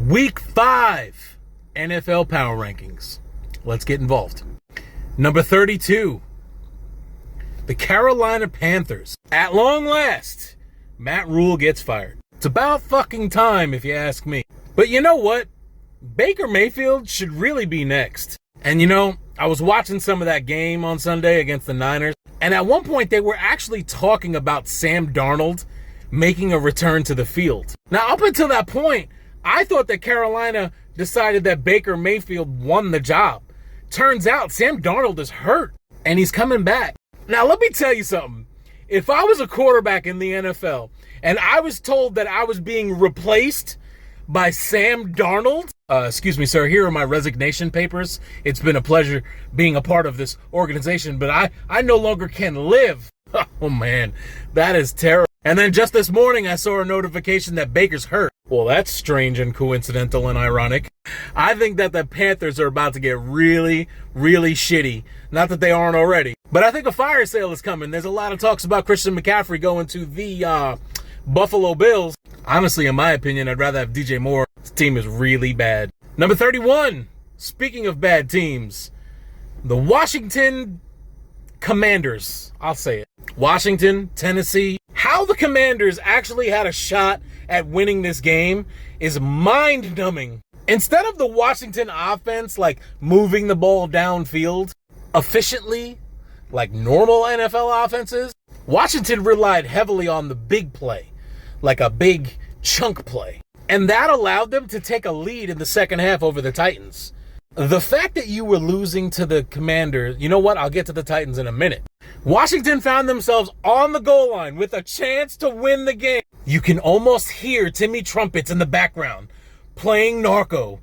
Week 5 NFL Power Rankings. Let's get involved. Number 32, the Carolina Panthers. At long last, Matt Rule gets fired. It's about fucking time, if you ask me. But you know what? Baker Mayfield should really be next. And you know, I was watching some of that game on Sunday against the Niners, and at one point they were actually talking about Sam Darnold making a return to the field. Now, up until that point, I thought that Carolina decided that Baker Mayfield won the job. Turns out Sam Darnold is hurt, and he's coming back. Now, let me tell you something. If I was a quarterback in the NFL, and I was told that I was being replaced by Sam Darnold, excuse me, sir, here are my resignation papers. It's been a pleasure being a part of this organization, but I no longer can live. Oh, man, that is terrible. And then just this morning, I saw a notification that Baker's hurt. Well, that's strange and coincidental and ironic. I think that the Panthers are about to get really, really shitty. Not that they aren't already. But I think a fire sale is coming. There's a lot of talks about Christian McCaffrey going to the Buffalo Bills. Honestly, in my opinion, I'd rather have DJ Moore. This team is really bad. Number 31, speaking of bad teams, the Washington Commanders. I'll say it. Washington, Tennessee. How the Commanders actually had a shot at winning this game is mind-numbing. Instead of the Washington offense, like, moving the ball downfield efficiently, like normal NFL offenses, Washington relied heavily on the big play, like a big chunk play. And that allowed them to take a lead in the second half over the Titans. The fact that you were losing to the Commanders, you know what? I'll get to the Titans in a minute. Washington found themselves on the goal line with a chance to win the game. You can almost hear Timmy Trumpets in the background playing Narco.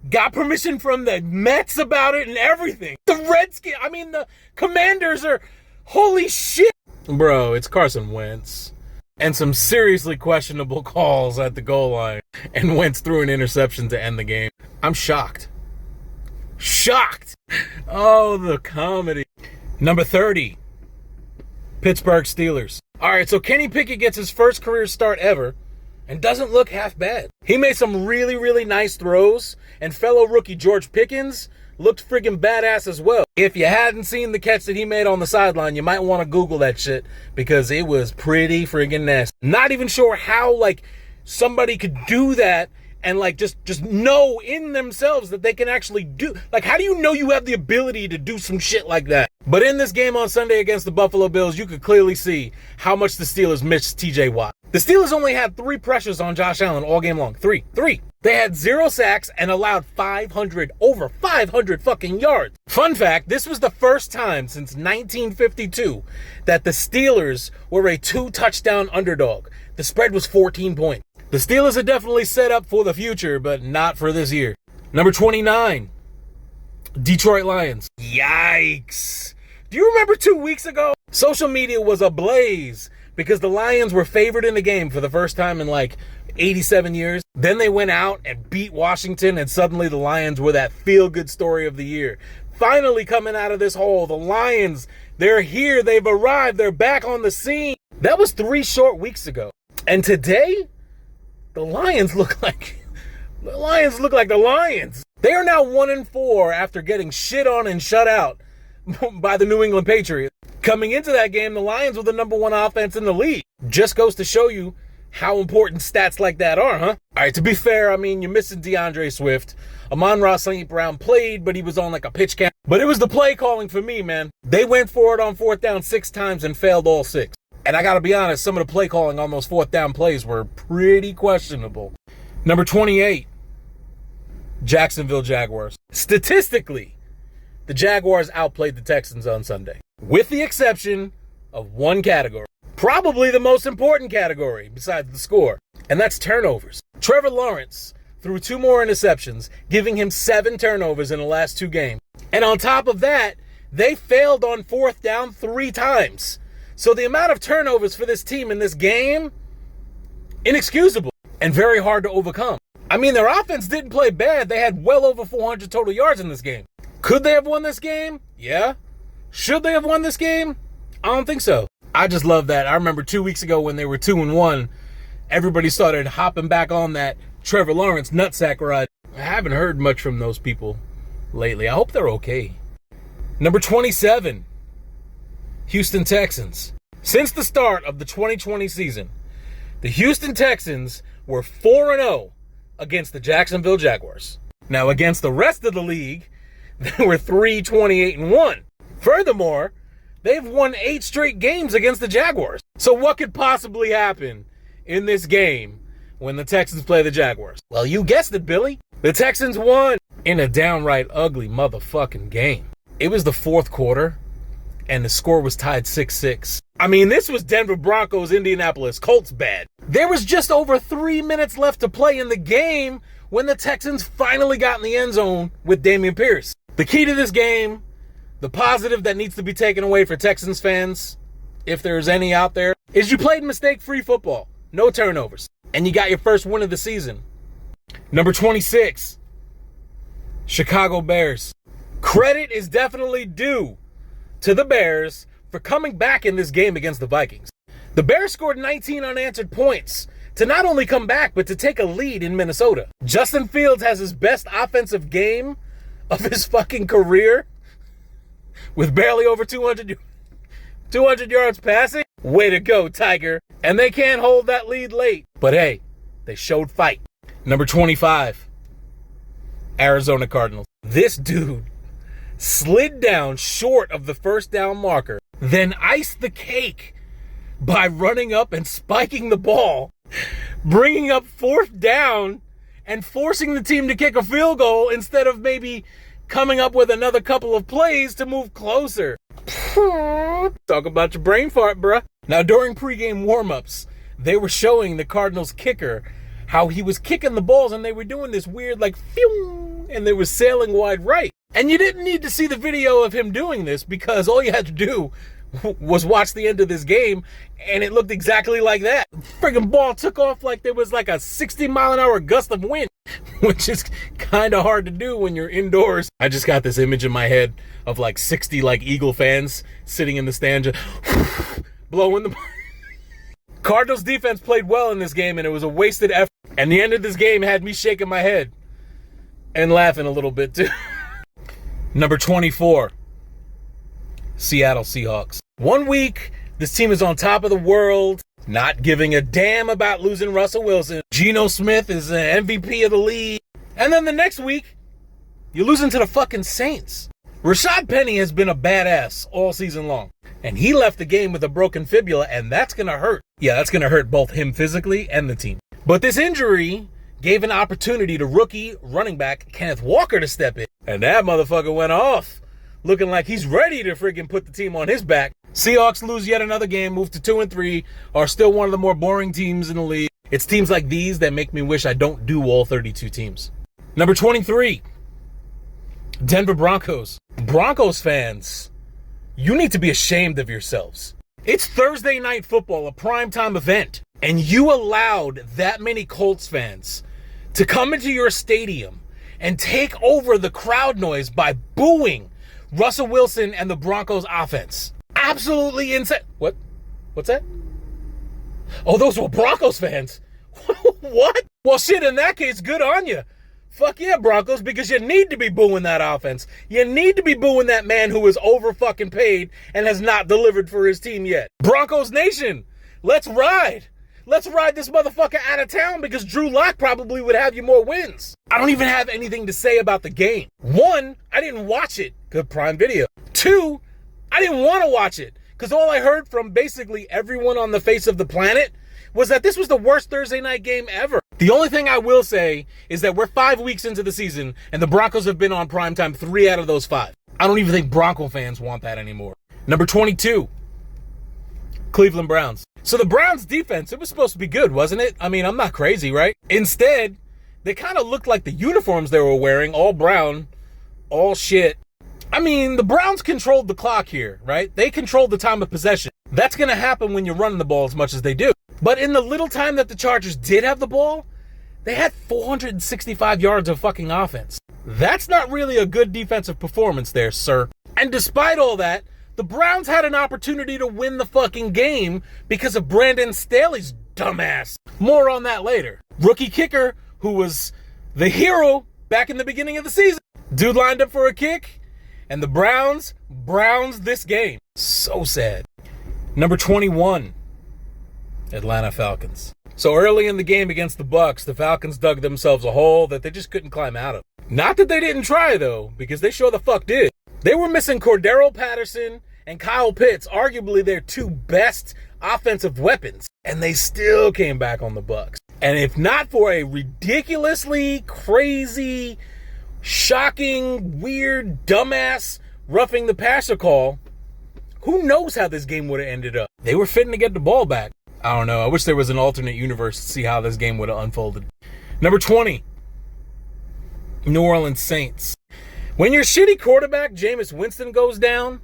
Got permission from the Mets about it and everything. The Commanders are, holy shit. Bro, it's Carson Wentz. And some seriously questionable calls at the goal line. And Wentz threw an interception to end the game. I'm shocked. Shocked. Oh, the comedy. Number 30, Pittsburgh Steelers. All right, so Kenny Pickett gets his first career start ever and doesn't look half bad. He made some really, really nice throws, and fellow rookie George Pickens looked friggin' badass as well. If you hadn't seen the catch that he made on the sideline, you might want to Google that shit because it was pretty friggin' nasty. Not even sure how, somebody could do that and just know in themselves that they can actually do. How do you know you have the ability to do some shit like that? But in this game on Sunday against the Buffalo Bills, you could clearly see how much the Steelers missed TJ Watt. The Steelers only had 3 pressures on Josh Allen all game long. Three. They had 0 sacks and allowed over 500 fucking yards. Fun fact, this was the first time since 1952 that the Steelers were a 2-touchdown underdog. The spread was 14 points. The Steelers are definitely set up for the future, but not for this year. Number 29, Detroit Lions. Yikes. Do you remember 2 weeks ago? Social media was ablaze because the Lions were favored in the game for the first time in 87 years. Then they went out and beat Washington, and suddenly the Lions were that feel-good story of the year. Finally coming out of this hole, the Lions, they're here, they've arrived, they're back on the scene. That was 3 short weeks ago. And today, the Lions look like the Lions. They are now 1-4 after getting shit on and shut out by the New England Patriots. Coming into that game, the Lions were the number 1 offense in the league. Just goes to show you how important stats like that are, huh? All right, to be fair, you're missing DeAndre Swift. Amon-Ra St. Brown played, but he was on a pitch count. But it was the play calling for me, man. They went for it on 4th down 6 times and failed all 6. And I got to be honest, some of the play calling on those 4th down plays were pretty questionable. Number 28, Jacksonville Jaguars. Statistically, the Jaguars outplayed the Texans on Sunday, with the exception of one category. Probably the most important category besides the score, and that's turnovers. Trevor Lawrence threw 2 more interceptions, giving him 7 turnovers in the last 2 games. And on top of that, they failed on 4th down 3 times. So the amount of turnovers for this team in this game, inexcusable and very hard to overcome. Their offense didn't play bad. They had well over 400 total yards in this game. Could they have won this game? Yeah. Should they have won this game? I don't think so. I just love that. I remember 2 weeks ago when they were 2-1, everybody started hopping back on that Trevor Lawrence nutsack ride. I haven't heard much from those people lately. I hope they're okay. Number 27, Houston Texans. Since the start of the 2020 season, the Houston Texans were 4-0 against the Jacksonville Jaguars. Now, against the rest of the league, they were 3-28-1. Furthermore, they've won 8 straight games against the Jaguars. So what could possibly happen in this game when the Texans play the Jaguars? Well, you guessed it, Billy. The Texans won in a downright ugly motherfucking game. It was the fourth quarter, and the score was tied 6-6. I mean, this was Denver Broncos, Indianapolis Colts bad. There was just over 3 minutes left to play in the game when the Texans finally got in the end zone with Dameon Pierce. The key to this game, the positive that needs to be taken away for Texans fans, if there's any out there, is you played mistake-free football. No turnovers. And you got your first win of the season. Number 26, Chicago Bears. Credit is definitely due to the Bears for coming back in this game against the Vikings. The Bears scored 19 unanswered points to not only come back, but to take a lead in Minnesota. Justin Fields has his best offensive game of his fucking career with barely over 200 yards passing. Way to go, Tiger. And they can't hold that lead late. But hey, they showed fight. Number 25, Arizona Cardinals. This dude slid down short of the first down marker, then iced the cake by running up and spiking the ball, bringing up fourth down and forcing the team to kick a field goal instead of maybe coming up with another couple of plays to move closer. Talk about your brain fart, bruh. Now, during pregame warmups, they were showing the Cardinals kicker how he was kicking the balls, and they were doing this weird, like, phew, and they were sailing wide right. And you didn't need to see the video of him doing this because all you had to do was watch the end of this game, and it looked exactly like that. Friggin' ball took off like there was like a 60-mile-an-hour gust of wind, which is kind of hard to do when you're indoors. I just got this image in my head of like 60 like Eagle fans sitting in the stand just blowing the... Cardinals defense played well in this game, and it was a wasted effort. And the end of this game had me shaking my head and laughing a little bit too. Number 24, Seattle Seahawks. 1 week, this team is on top of the world, not giving a damn about losing Russell Wilson. Geno Smith is an MVP of the league. And then the next week, you're losing to the fucking Saints. Rashad Penny has been a badass all season long. And he left the game with a broken fibula, and that's going to hurt. Yeah, that's going to hurt both him physically and the team. But this injury gave an opportunity to rookie running back Kenneth Walker to step in. And that motherfucker went off, looking like he's ready to friggin' put the team on his back. Seahawks lose yet another game, move to 2-3, are still one of the more boring teams in the league. It's teams like these that make me wish I don't do all 32 teams. Number 23, Denver Broncos. Broncos fans, you need to be ashamed of yourselves. It's Thursday Night Football, a primetime event, and you allowed that many Colts fans to come into your stadium and take over the crowd noise by booing Russell Wilson and the Broncos offense. Absolutely insane. What? What's that? Oh, those were Broncos fans. What? Well, shit, in that case, good on you. Fuck yeah, Broncos, because you need to be booing that offense. You need to be booing that man who is over fucking paid and has not delivered for his team yet. Broncos Nation, let's ride. Let's ride this motherfucker out of town because Drew Lock probably would have you more wins. I don't even have anything to say about the game. 1, I didn't watch it. Good Prime Video. 2, I didn't want to watch it because all I heard from basically everyone on the face of the planet was that this was the worst Thursday night game ever. The only thing I will say is that we're 5 weeks into the season and the Broncos have been on primetime 3 out of those 5. I don't even think Bronco fans want that anymore. Number 22, Cleveland Browns. So the Browns defense, it was supposed to be good, wasn't it? I mean, I'm not crazy, right? Instead, they kind of looked like the uniforms they were wearing, all brown, all shit. I mean, the Browns controlled the clock here, right? They controlled the time of possession. That's going to happen when you're running the ball as much as they do. But in the little time that the Chargers did have the ball, they had 465 yards of fucking offense. That's not really a good defensive performance there, sir. And despite all that, the Browns had an opportunity to win the fucking game because of Brandon Staley's dumbass. More on that later. Rookie kicker who was the hero back in the beginning of the season. Dude lined up for a kick, and the Browns this game. So sad. Number 21, Atlanta Falcons. So early in the game against the Bucs, the Falcons dug themselves a hole that they just couldn't climb out of. Not that they didn't try, though, because they sure the fuck did. They were missing Cordero Patterson and Kyle Pitts, arguably their two best offensive weapons, and they still came back on the Bucs. And if not for a ridiculously crazy, shocking, weird, dumbass roughing the passer call, who knows how this game would have ended up. They were fitting to get the ball back. I don't know. I wish there was an alternate universe to see how this game would have unfolded. Number 20, New Orleans Saints. When your shitty quarterback, Jameis Winston, goes down,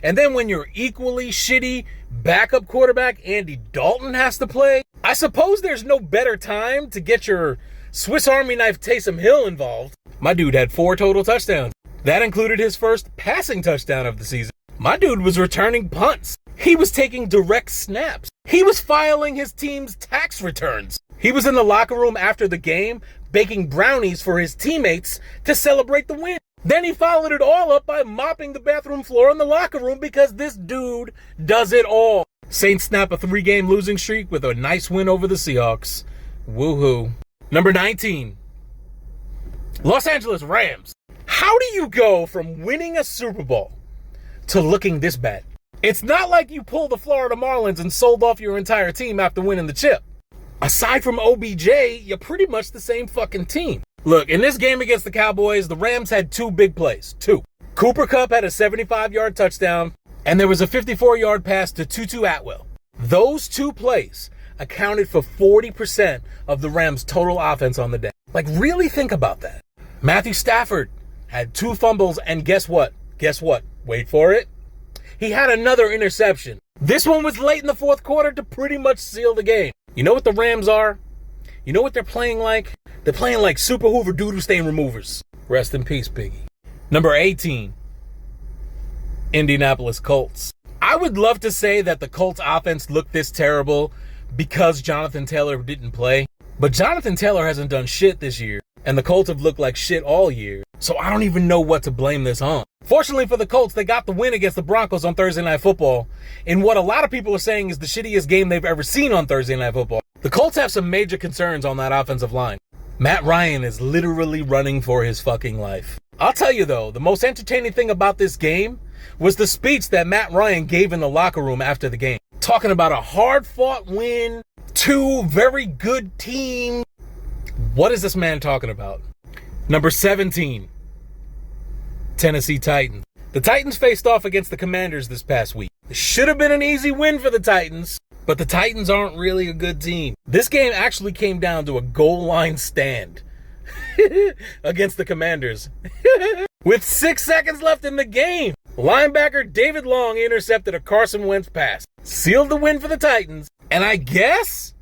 and then when your equally shitty backup quarterback, Andy Dalton, has to play, I suppose there's no better time to get your Swiss Army knife Taysom Hill involved. My dude had 4 total touchdowns. That included his first passing touchdown of the season. My dude was returning punts. He was taking direct snaps. He was filing his team's tax returns. He was in the locker room after the game, baking brownies for his teammates to celebrate the win. Then he followed it all up by mopping the bathroom floor in the locker room because this dude does it all. Saints snap a 3-game losing streak with a nice win over the Seahawks. Woohoo. Number 19, Los Angeles Rams. How do you go from winning a Super Bowl to looking this bad? It's not like you pulled the Florida Marlins and sold off your entire team after winning the chip. Aside from OBJ, you're pretty much the same fucking team. Look, in this game against the Cowboys, the Rams had 2 big plays. 2. Cooper Kupp had a 75-yard touchdown, and there was a 54-yard pass to Tutu Atwell. Those 2 plays accounted for 40% of the Rams' total offense on the day. Like, really think about that. Matthew Stafford had 2 fumbles, and guess what? Wait for it. He had another interception. This one was late in the fourth quarter to pretty much seal the game. You know what the Rams are? You know what they're playing like? They're playing like Super Hoover doodoo stain removers. Rest in peace, Piggy. Number 18, Indianapolis Colts. I would love to say that the Colts offense looked this terrible because Jonathan Taylor didn't play. But Jonathan Taylor hasn't done shit this year, and the Colts have looked like shit all year. So I don't even know what to blame this on. Fortunately for the Colts, they got the win against the Broncos on Thursday Night Football in what a lot of people are saying is the shittiest game they've ever seen on Thursday Night Football. The Colts have some major concerns on that offensive line. Matt Ryan is literally running for his fucking life. I'll tell you though, the most entertaining thing about this game was the speech that Matt Ryan gave in the locker room after the game. Talking about a hard-fought win, 2 very good teams. What is this man talking about? Number 17, Tennessee Titans. The Titans faced off against the Commanders this past week. It should have been an easy win for the Titans, but the Titans aren't really a good team. This game actually came down to a goal line stand against the Commanders. With 6 seconds left in the game, linebacker David Long intercepted a Carson Wentz pass. Sealed the win for the Titans, and I guess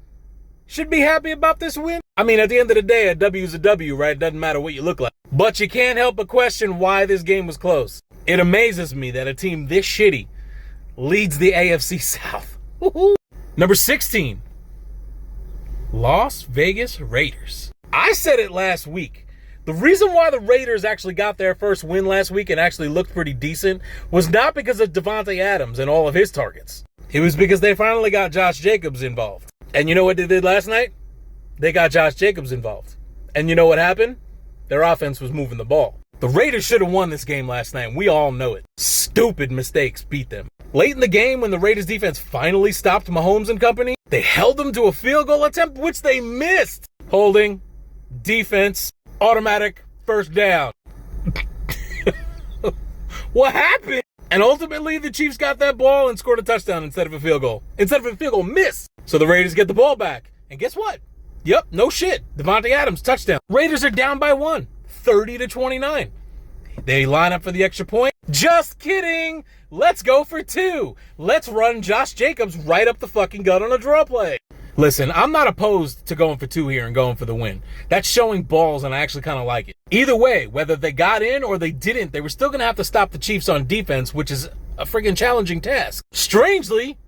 should be happy about this win. I mean, at the end of the day, a W is a W, right? Doesn't matter what you look like. But you can't help but question why this game was close. It amazes me that a team this shitty leads the AFC South. Number 16, Las Vegas Raiders. I said it last week. The reason why the Raiders actually got their first win last week and actually looked pretty decent was not because of Devontae Adams and all of his targets. It was because they finally got Josh Jacobs involved. And you know what they did last night? They got Josh Jacobs involved. And you know what happened? Their offense was moving the ball. The Raiders should have won this game last night, and we all know it. Stupid mistakes beat them. Late in the game, when the Raiders defense finally stopped Mahomes and company, they held them to a field goal attempt, which they missed. Holding, defense, automatic, first down. What happened? And ultimately, the Chiefs got that ball and scored a touchdown instead of a field goal. Instead of a field goal miss. So the Raiders get the ball back. And guess what? Yep, no shit. Devontae Adams, touchdown. Raiders are down by 1, 30-29. They line up for the extra point. Just kidding. Let's go for 2. Let's run Josh Jacobs right up the fucking gut on a draw play. Listen, I'm not opposed to going for 2 here and going for the win. That's showing balls, and I actually kind of like it. Either way, whether they got in or they didn't, they were still going to have to stop the Chiefs on defense, which is a friggin' challenging task. Strangely,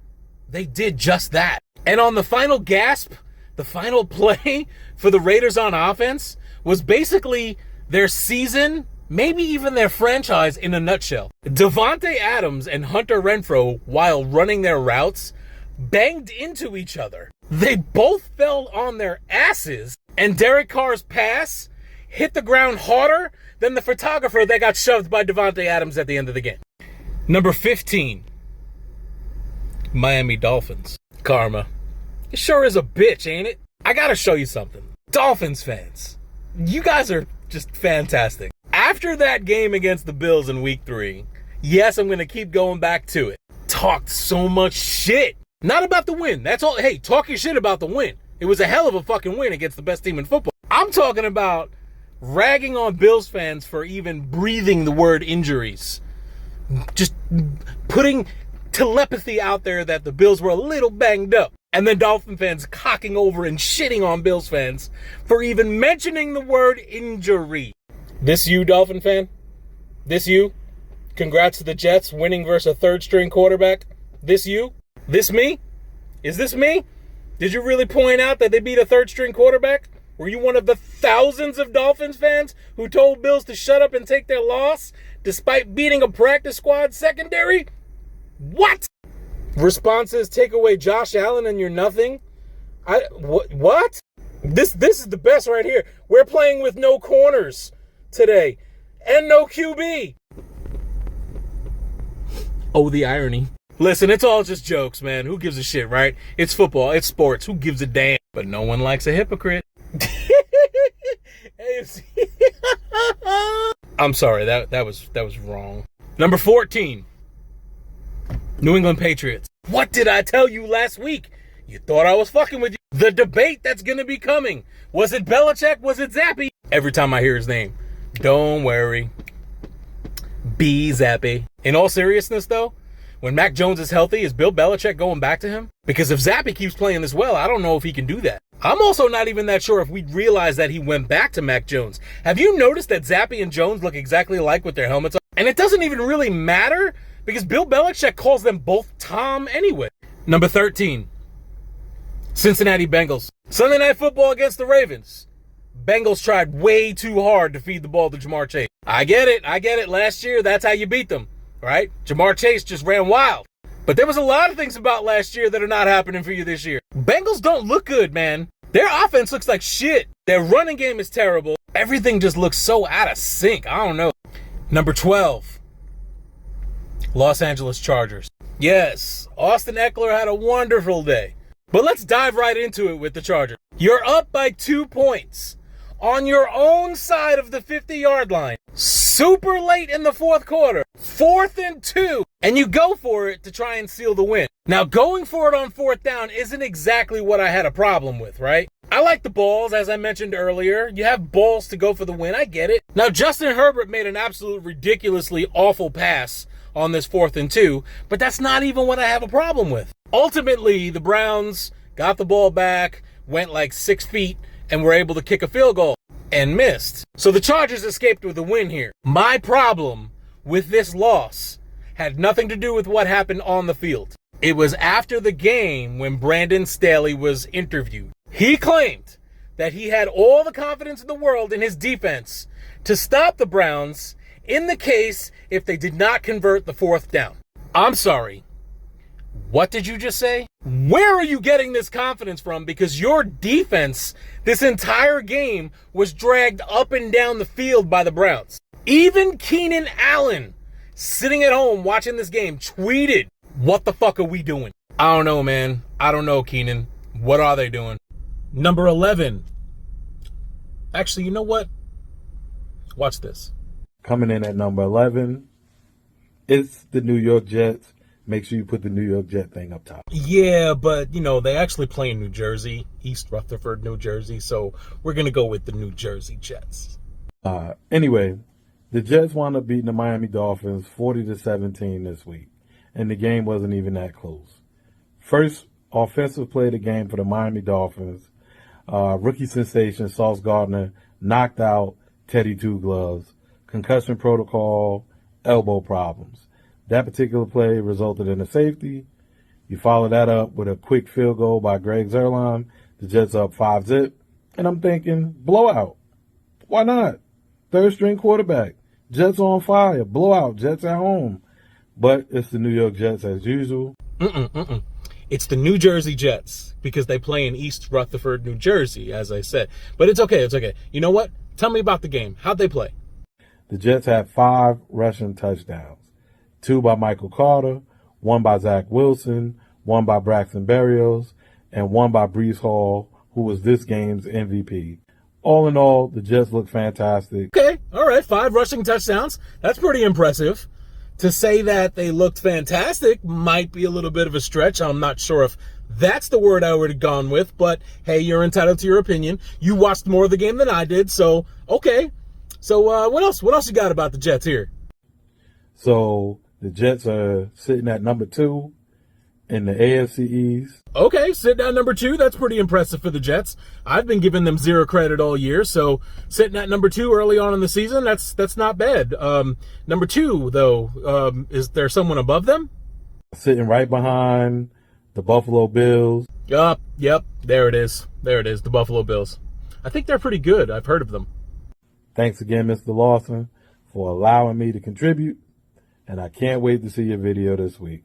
they did just that. And on the final gasp the final play for the Raiders on offense was basically their season, maybe even their franchise in a nutshell. Davante Adams and Hunter Renfrow, while running their routes, banged into each other. They both fell on their asses, and Derek Carr's pass hit the ground harder than the photographer that got shoved by Davante Adams at the end of the game. Number 15, Miami Dolphins. Karma. It sure is a bitch, ain't it? I gotta show you something. Dolphins fans, you guys are just fantastic. After that game against the Bills in week 3, yes, I'm gonna keep going back to it. Talked so much shit. Not about the win. That's all. Hey, talk your shit about the win. It was a hell of a fucking win against the best team in football. I'm talking about ragging on Bills fans for even breathing the word injuries. Just putting telepathy out there that the Bills were a little banged up. And then Dolphin fans cocking over and shitting on Bills fans for even mentioning the word injury. This you, Dolphin fan? This you? Congrats to the Jets winning versus a third-string quarterback. This you? This me? Is this me? Did you really point out that they beat a third-string quarterback? Were you one of the thousands of Dolphins fans who told Bills to shut up and take their loss despite beating a practice squad secondary? What? Responses, take away Josh Allen and you're nothing? What? This is the best right here. We're playing with no corners today and no QB. Oh, the irony. Listen, it's all just jokes, man. Who gives a shit, right? It's football. It's sports. Who gives a damn? But no one likes a hypocrite. I'm sorry. That was wrong. Number 14. New England Patriots. What did I tell you last week? You thought I was fucking with you. The debate that's going to be coming. Was it Belichick? Was it Zappy? Every time I hear his name. Don't worry. Be Zappy. In all seriousness, though, when Mac Jones is healthy, is Bill Belichick going back to him? Because if Zappy keeps playing this well, I don't know if he can do that. I'm also not even that sure if we'd realize that he went back to Mac Jones. Have you noticed that Zappy and Jones look exactly alike with their helmets on? And it doesn't even really matter because Bill Belichick calls them both Tom anyway. Number 13, Cincinnati Bengals. Sunday Night Football against the Ravens. Bengals tried way too hard to feed the ball to Jamar Chase. I get it. Last year, that's how you beat them, right? Jamar Chase just ran wild. But there was a lot of things about last year that are not happening for you this year. Bengals don't look good, man. Their offense looks like shit. Their running game is terrible. Everything just looks so out of sync. I don't know. Number 12, Los Angeles Chargers. Yes, Austin Eckler had a wonderful day. But let's dive right into it with the Chargers. You're up by 2 points on your own side of the 50-yard line. Super late in the fourth quarter. 4th and 2. And you go for it to try and seal the win. Now, going for it on 4th down isn't exactly what I had a problem with, right? I like the balls, as I mentioned earlier. You have balls to go for the win. I get it. Now, Justin Herbert made an absolute ridiculously awful pass on this 4th and 2, but that's not even what I have a problem with. Ultimately, the Browns got the ball back, went like 6 feet, and were able to kick a field goal and missed. So the Chargers escaped with a win here. My problem with this loss had nothing to do with what happened on the field. It was after the game when Brandon Staley was interviewed. He claimed that he had all the confidence in the world in his defense to stop the Browns in the case if they did not convert the 4th down. I'm sorry. What did you just say? Where are you getting this confidence from? Because your defense this entire game was dragged up and down the field by the Browns. Even Keenan Allen, sitting at home watching this game, tweeted, "What the fuck are we doing?" I don't know, man. I don't know, Keenan. What are they doing? Number 11. Actually, you know what? Watch this. Coming in at number 11, it's the New York Jets. Make sure you put the New York Jet thing up top. Yeah, but, they actually play in New Jersey, East Rutherford, New Jersey, so we're going to go with the New Jersey Jets. Anyway, the Jets wound up beating the Miami Dolphins 40-17 this week, and the game wasn't even that close. First offensive play of the game for the Miami Dolphins, rookie sensation Sauce Gardner knocked out Teddy Two Gloves, concussion protocol, elbow problems. That particular play resulted in a safety. You follow that up with a quick field goal by Greg Zuerlein The Jets up 5-0, and I'm thinking, blowout. Why not? Third string quarterback. Jets on fire. Blowout. Jets at home. But it's the New York Jets as usual. It's the New Jersey Jets because they play in East Rutherford, New Jersey, as I said. But it's okay. It's okay. You know what? Tell me about the game. How'd they play? The Jets had 5 rushing touchdowns. 2 by Michael Carter, 1 by Zach Wilson, 1 by Braxton Berrios, and 1 by Breece Hall, who was this game's MVP. All in all, the Jets look fantastic. Okay, all right, 5 rushing touchdowns. That's pretty impressive. To say that they looked fantastic might be a little bit of a stretch. I'm not sure if that's the word I would have gone with, but hey, you're entitled to your opinion. You watched more of the game than I did, so okay. So what else? What else you got about the Jets here? So the Jets are sitting at number 2 in the AFC East. Okay, sitting at number 2. That's pretty impressive for the Jets. I've been giving them 0 credit all year, so sitting at number 2 early on in the season, that's not bad. Number 2, though, is there someone above them? Sitting right behind the Buffalo Bills. Yep, there it is. There it is, the Buffalo Bills. I think they're pretty good. I've heard of them. Thanks again, Mr. Lawson, for allowing me to contribute, and I can't wait to see your video this week.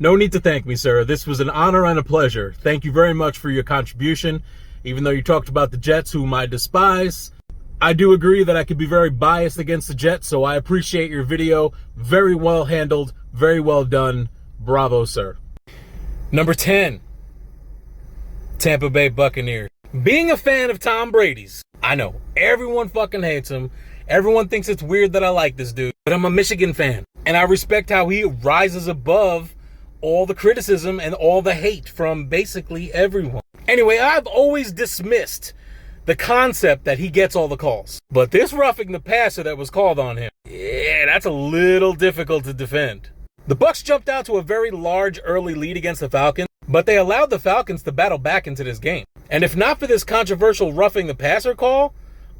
No need to thank me, sir. This was an honor and a pleasure. Thank you very much for your contribution. Even though you talked about the Jets, whom I despise, I do agree that I could be very biased against the Jets, so I appreciate your video. Very well handled, very well done. Bravo, sir. Number 10, Tampa Bay Buccaneers. Being a fan of Tom Brady's, I know, everyone fucking hates him. Everyone thinks it's weird that I like this dude, but I'm a Michigan fan, and I respect how he rises above all the criticism and all the hate from basically everyone. Anyway, I've always dismissed the concept that he gets all the calls. But this roughing the passer that was called on him, yeah, that's a little difficult to defend. The Bucs jumped out to a very large early lead against the Falcons, but they allowed the Falcons to battle back into this game. And if not for this controversial roughing the passer call,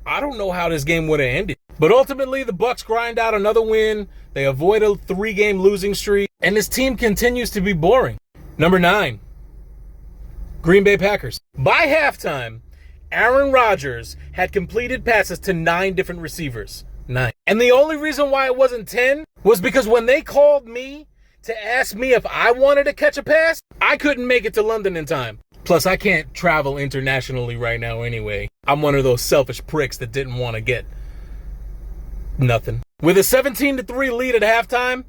I don't know how this game would have ended. But ultimately, the Bucs grind out another win. They avoid a 3-game losing streak, and this team continues to be boring. Number 9, Green Bay Packers. By halftime, Aaron Rodgers had completed passes to 9 different receivers. 9. And the only reason why it wasn't 10 was because when they called me to ask me if I wanted to catch a pass, I couldn't make it to London in time. Plus, I can't travel internationally right now anyway. I'm one of those selfish pricks that didn't want to get nothing. With a 17-3 lead at halftime,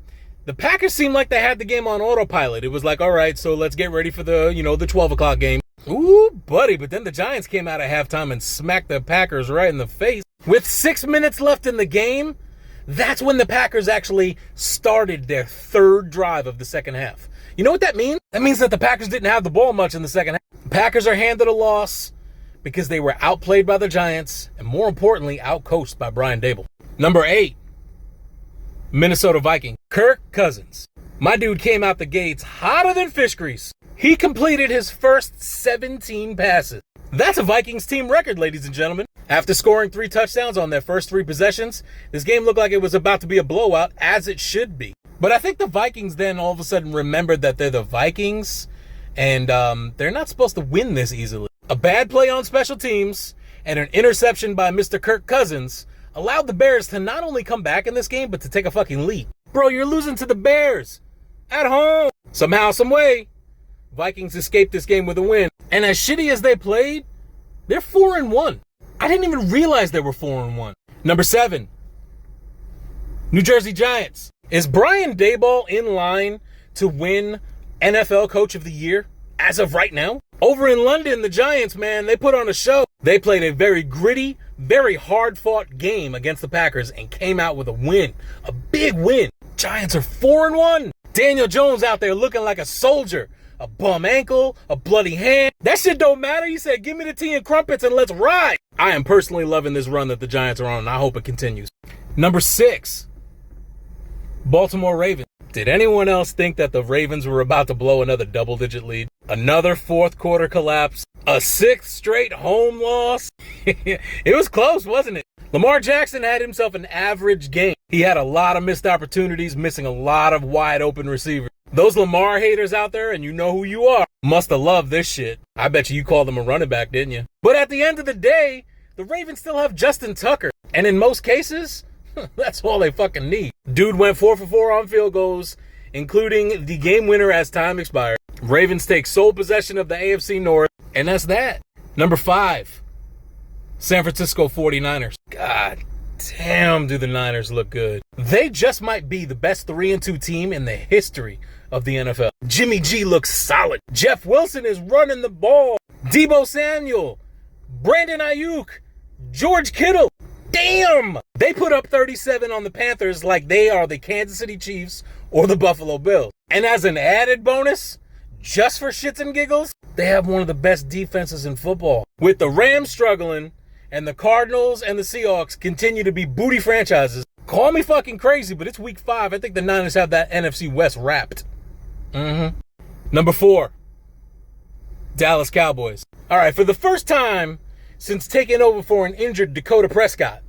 the Packers seemed like they had the game on autopilot. It was like, all right, so let's get ready for the 12 o'clock game. Ooh, buddy, but then the Giants came out at halftime and smacked the Packers right in the face. With 6 minutes left in the game, that's when the Packers actually started their 3rd drive of the second half. You know what that means? That means that the Packers didn't have the ball much in the second half. The Packers are handed a loss because they were outplayed by the Giants and, more importantly, outcoached by Brian Daboll. Number 8, Minnesota Vikings. Kirk Cousins. My dude came out the gates hotter than fish grease. He completed his first 17 passes. That's a Vikings team record, ladies and gentlemen. After scoring 3 touchdowns on their first 3 possessions, this game looked like it was about to be a blowout, as it should be. But I think the Vikings then all of a sudden remembered that they're the Vikings, and they're not supposed to win this easily. A bad play on special teams and an interception by Mr. Kirk Cousins allowed the Bears to not only come back in this game, but to take a fucking lead. Bro, you're losing to the Bears at home. Somehow, some way, Vikings escaped this game with a win. And as shitty as they played, they're 4-1. I didn't even realize they were 4-1. Number 7, New Jersey Giants. Is Brian Daboll in line to win NFL Coach of the Year as of right now? Over in London, the Giants, man, they put on a show. They played a very gritty, very hard-fought game against the Packers and came out with a win. A big win. Giants are 4-1. Daniel Jones out there looking like a soldier. A bum ankle, a bloody hand. That shit don't matter. He said, give me the tea and crumpets and let's ride. I am personally loving this run that the Giants are on, and I hope it continues. Number 6, Baltimore Ravens. Did anyone else think that the Ravens were about to blow another double-digit lead? Another 4th quarter collapse? A 6th straight home loss? It was close, wasn't it? Lamar Jackson had himself an average game. He had a lot of missed opportunities, missing a lot of wide open receivers. Those Lamar haters out there, and you know who you are, must have loved this shit. I bet you called him a running back, didn't you? But at the end of the day, the Ravens still have Justin Tucker. And in most cases, that's all they fucking need. Dude went 4 for 4 on field goals, including the game winner as time expired. Ravens take sole possession of the AFC North, and that's that. Number 5, San Francisco 49ers. God damn, do the Niners look good. They just might be the best 3-2 team in the history of the NFL. Jimmy G looks solid. Jeff Wilson is running the ball. Deebo Samuel, Brandon Ayuk, George Kittle. Damn! They put up 37 on the Panthers like they are the Kansas City Chiefs or the Buffalo Bills. And as an added bonus, just for shits and giggles, they have one of the best defenses in football. With the Rams struggling and the Cardinals and the Seahawks continue to be booty franchises, call me fucking crazy, but it's week 5. I think the Niners have that NFC West wrapped. Number 4, Dallas Cowboys. All right, for the first time since taking over for an injured Dakota Prescott,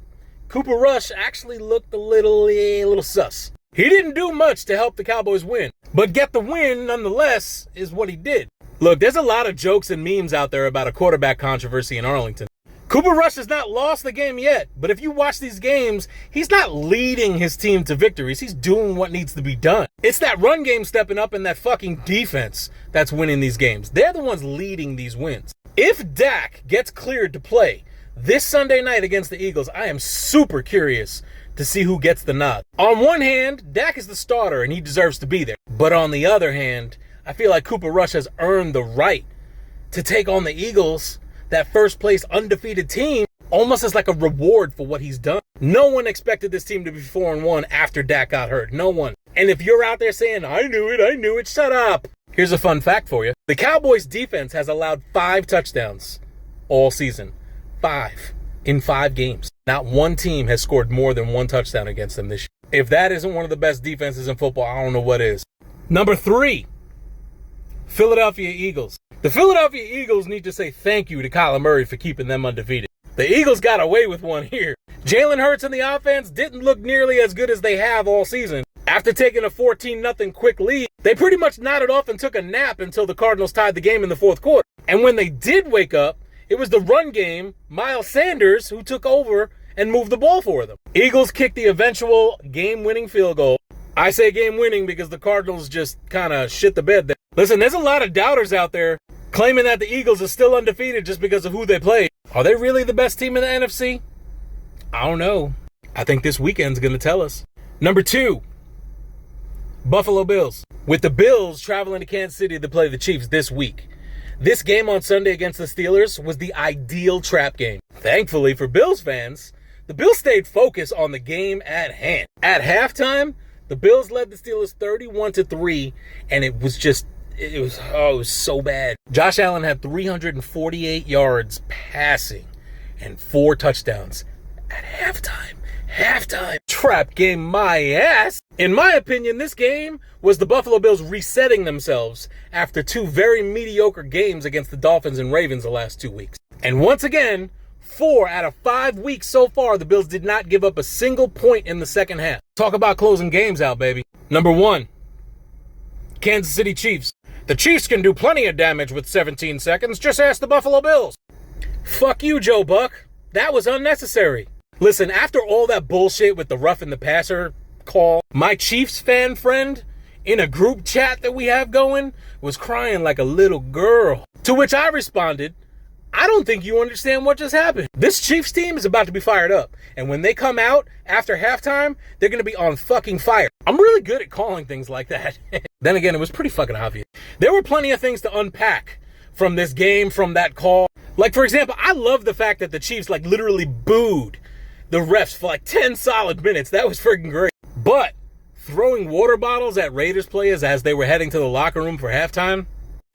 Cooper Rush actually looked a little sus. He didn't do much to help the Cowboys win, but get the win nonetheless is what he did. Look, there's a lot of jokes and memes out there about a quarterback controversy in Arlington. Cooper Rush has not lost the game yet, but if you watch these games, he's not leading his team to victories. He's doing what needs to be done. It's that run game stepping up and that fucking defense that's winning these games. They're the ones leading these wins. If Dak gets cleared to play this Sunday night against the Eagles, I am super curious to see who gets the nod. On one hand, Dak is the starter and he deserves to be there. But on the other hand, I feel like Cooper Rush has earned the right to take on the Eagles, that first place undefeated team, almost as like a reward for what he's done. No one expected this team to be 4-1 after Dak got hurt. No one. And if you're out there saying, I knew it, shut up. Here's a fun fact for you. The Cowboys defense has allowed 5 touchdowns all season. 5 in 5 games. Not one team has scored more than 1 touchdown against them this year. If that isn't one of the best defenses in football, I don't know what is. Number 3, Philadelphia Eagles. The Philadelphia Eagles need to say thank you to Kyler Murray for keeping them undefeated. The Eagles got away with one here. Jalen Hurts and the offense didn't look nearly as good as they have all season. After taking a 14-0 quick lead, they pretty much nodded off and took a nap until the Cardinals tied the game in the 4th quarter. And when they did wake up, it was the run game, Miles Sanders, who took over and moved the ball for them. Eagles kicked the eventual game-winning field goal. I say game-winning because the Cardinals just kind of shit the bed there. Listen, there's a lot of doubters out there claiming that the Eagles are still undefeated just because of who they play. Are they really the best team in the NFC? I don't know. I think this weekend's going to tell us. Number 2, Buffalo Bills. With the Bills traveling to Kansas City to play the Chiefs this week, this game on Sunday against the Steelers was the ideal trap game. Thankfully for Bills fans, the Bills stayed focused on the game at hand. At halftime, the Bills led the Steelers 31-3, and it was so bad. Josh Allen had 348 yards passing and 4 touchdowns at halftime. Trap game my ass. In my opinion, this game was the Buffalo Bills resetting themselves after 2 very mediocre games against the Dolphins and Ravens the last 2 weeks. And once again, 4 out of 5 weeks so far, the Bills did not give up a single point in the second half. Talk about closing games out, baby. Number 1, Kansas City Chiefs. The Chiefs can do plenty of damage with 17 seconds. Just ask the Buffalo Bills. Fuck you, Joe Buck. That was unnecessary. Listen, after all that bullshit with the roughing the passer call, my Chiefs fan friend in a group chat that we have going was crying like a little girl. To which I responded, I don't think you understand what just happened. This Chiefs team is about to be fired up. And when they come out after halftime, they're going to be on fucking fire. I'm really good at calling things like that. Then again, it was pretty fucking obvious. There were plenty of things to unpack from this game, from that call. Like, for example, I love the fact that the Chiefs literally booed the refs for 10 solid minutes. That was freaking great. But throwing water bottles at Raiders players as they were heading to the locker room for halftime,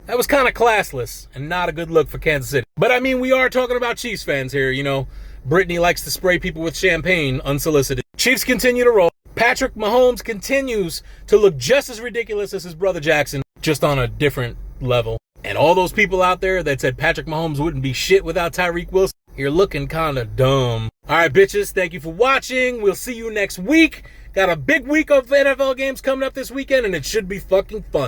that was kind of classless and not a good look for Kansas City. But I mean, we are talking about Chiefs fans here, you know. Brittany likes to spray people with champagne unsolicited. Chiefs continue to roll. Patrick Mahomes continues to look just as ridiculous as his brother Jackson, just on a different level. And all those people out there that said Patrick Mahomes wouldn't be shit without Tyreek Wilson, you're looking kind of dumb. All right, bitches, thank you for watching. We'll see you next week. Got a big week of NFL games coming up this weekend, and it should be fucking fun.